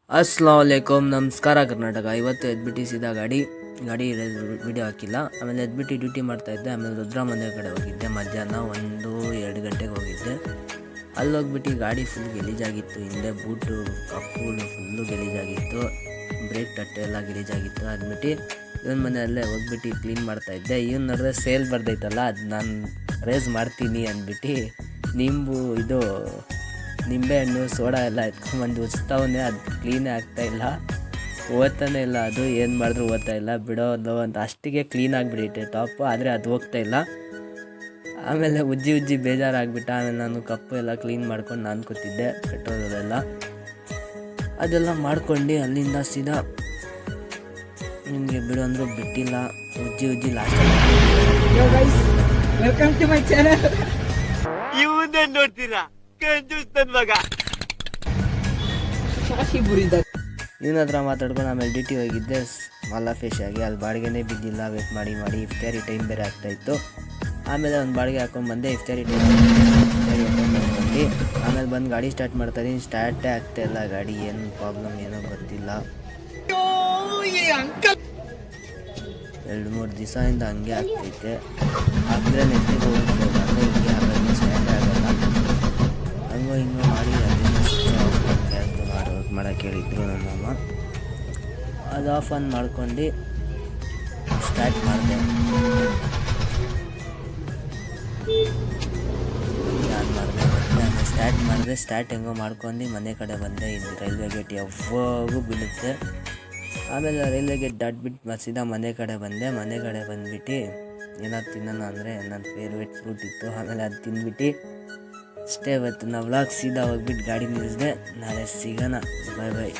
अस्सलाम वालेकुम ನಮಸ್ಕಾರ ಕರ್ನಾಟಕ. ಇವತ್ತು ಎದ್ಬಿಟ್ಟು ಸೀದಾ ಗಾಡಿ ವಿಡಿಯೋ ಹಾಕಿಲ್ಲ. ಆಮೇಲೆ ಎದ್ಬಿಟ್ಟು ಡ್ಯೂಟಿ ಮಾಡ್ತಾಯಿದ್ದೆ. ಆಮೇಲೆ ರುದ್ರ ಮನೆ ಕಡೆ ಹೋಗಿದ್ದೆ. ಮಧ್ಯಾಹ್ನ 1-2 ಗಂಟೆಗೆ ಹೋಗಿದ್ದೆ. ಅಲ್ಲಿ ಹೋಗ್ಬಿಟ್ಟು ಗಾಡಿ ಫುಲ್ ಗಲೀಜಾಗಿತ್ತು. ಹಿಂದೆ ಬೂಟು ಕಪ್ಪುಗಳು ಫುಲ್ಲು ಗಲೀಜಾಗಿತ್ತು. ಬ್ರೇಕ್ ತಟ್ಟೆ ಎಲ್ಲ ಗಲೀಜಾಗಿತ್ತು. ಅದ್ಬಿಟ್ಟು ಇವನ ಮನೆಯಲ್ಲೇ ಹೋಗ್ಬಿಟ್ಟು ಕ್ಲೀನ್ ಮಾಡ್ತಾಯಿದ್ದೆ. ಇವನು ನೋಡಿದ್ರೆ ಸೇಲ್ ಬರ್ದೈತಲ್ಲ, ಅದು ನಾನು ರೇಸ್ ಮಾಡ್ತೀನಿ ಅಂದ್ಬಿಟ್ಟು ನಿಂಬೆಹಣ್ಣು ಸೋಡಾ ಎಲ್ಲ ಎತ್ಕೊಂಡ್ಬಂದು ಉಚ್ತಾವನ್ನೇ. ಅದು ಕ್ಲೀನೇ ಆಗ್ತಾಯಿಲ್ಲ, ಓದ್ತಾನೆ ಇಲ್ಲ. ಅದು ಏನು ಮಾಡಿದ್ರು ಓದ್ತಾ ಇಲ್ಲ, ಬಿಡೋದು ಅಂತ ಅಷ್ಟಿಗೆ ಕ್ಲೀನ್ ಆಗಿಬಿಟ್ಟೈತೆ ಟಾಪು. ಆದರೆ ಅದು ಹೋಗ್ತಾ ಇಲ್ಲ. ಆಮೇಲೆ ಉಜ್ಜಿ ಬೇಜಾರಾಗ್ಬಿಟ್ಟು ಆಮೇಲೆ ನಾನು ಕಪ್ಪು ಎಲ್ಲ ಕ್ಲೀನ್ ಮಾಡ್ಕೊಂಡು ನಾನು ಕೂತಿದ್ದೆ. ಪೆಟ್ರೋಲೆಲ್ಲ ಅದೆಲ್ಲ ಮಾಡ್ಕೊಂಡು ಅಲ್ಲಿಂದ ಸೀದಾ ನಿಮಗೆ ಬಿಡು ಅಂದರೂ ಬಿಟ್ಟಿಲ್ಲ. ಉಜ್ಜಿ last welcome to my channel. ಇವನ್ನೇ ನೋಡ್ತೀರಾ ಕಂಜೂಸ್ತನ್ ಮಗ. ಇವನ ಹತ್ರ ಮಾತಾಡ್ಕೊಂಡು ಆಮೇಲೆ ಡ್ಯೂಟಿ ಹೋಗಿದ್ದೆ. ಮಲ್ಲ ಫಿಶ್ ಆಗಿ ಅಲ್ಲಿ ಬಾಡಿಗೆನೇ ಬಿದ್ದಿಲ್ಲ. ವೇಟ್ ಮಾಡಿ ಇಫ್ತಾರಿ ಟೈಮ್ ಬೇರೆ ಆಗ್ತಾಯಿತ್ತು. ಆಮೇಲೆ ಒಂದು ಬಾಡಿಗೆ ಹಾಕೊಂಡು ಬಂದೆ. ಇಫ್ತಾರಿ ಹಾಕೊಂಡು ಆಮೇಲೆ ಬಂದು ಗಾಡಿ ಸ್ಟಾರ್ಟ್ ಮಾಡ್ತಾಯಿದ್ದೀನಿ. ಸ್ಟಾರ್ಟೇ ಆಗ್ತಾಯಿಲ್ಲ ಗಾಡಿ. ಏನು ಪ್ರಾಬ್ಲಮ್ ಏನೋ ಗೊತ್ತಿಲ್ಲ. 2-3 ದಿವಸದಿಂದ ಹಂಗೆ ಆಗ್ತೈತೆ. ಆದರೆ ನೆಟ್ಟಿಗೆ ಹೋಗ್ತದೆ, ಹಿಂಗೆ ಆಗೋದು ಸ್ಟಾರ್ಟೇ ಆಗೋಲ್ಲ. ಹಂಗೋ ಹಿಂಗೋ ಮಾಡಿ ವರ್ಕ್ ಮಾಡೋಕ್ಕೆ ಹೇಳಿದ್ರು ನಮ್ಮಮ್ಮ. ಅದು ಆಫ್ ಆನ್ ಮಾಡ್ಕೊಂಡು ಸ್ಟಾರ್ಟ್ ಮಾಡಿದೆ. ಸ್ಟಾರ್ಟ್ ಹೆಂಗೋ ಮಾಡ್ಕೊಂಡು ಮನೆ ಕಡೆ ಬಂದೆ. ಇದು ರೈಲ್ವೆ ಗೇಟ್ ಯಾವಾಗೂ ಬೀಳುತ್ತೆ. ಆಮೇಲೆ ರೈಲ್ವೆ ಗೇಟ್ ದಾಟ್ಬಿಟ್ಟು ಸೀದಾ ಮನೆ ಕಡೆ ಬಂದೆ. ಮನೆ ಕಡೆ ಬಂದ್ಬಿಟ್ಟು ಏನಾದ್ರು ತಿನ್ನೋಣ ಅಂದರೆ ನನ್ನ ಫೇವ್ರೇಟ್ ಫ್ರೂಟ್ ಇತ್ತು. ಆಮೇಲೆ ಅದು ತಿಂದ್ಬಿಟ್ಟು ಅಷ್ಟೇ. ಇವತ್ತು ನಾವು ವ್ಲಾಗ್ ಸೀದಾ ಹೋಗ್ಬಿಟ್ಟು ಗಾಡಿ ನಿಲ್ಲಿಸಿದೆ. ನಾಳೆ ಸಿಗೋಣ. ಬಾಯ್.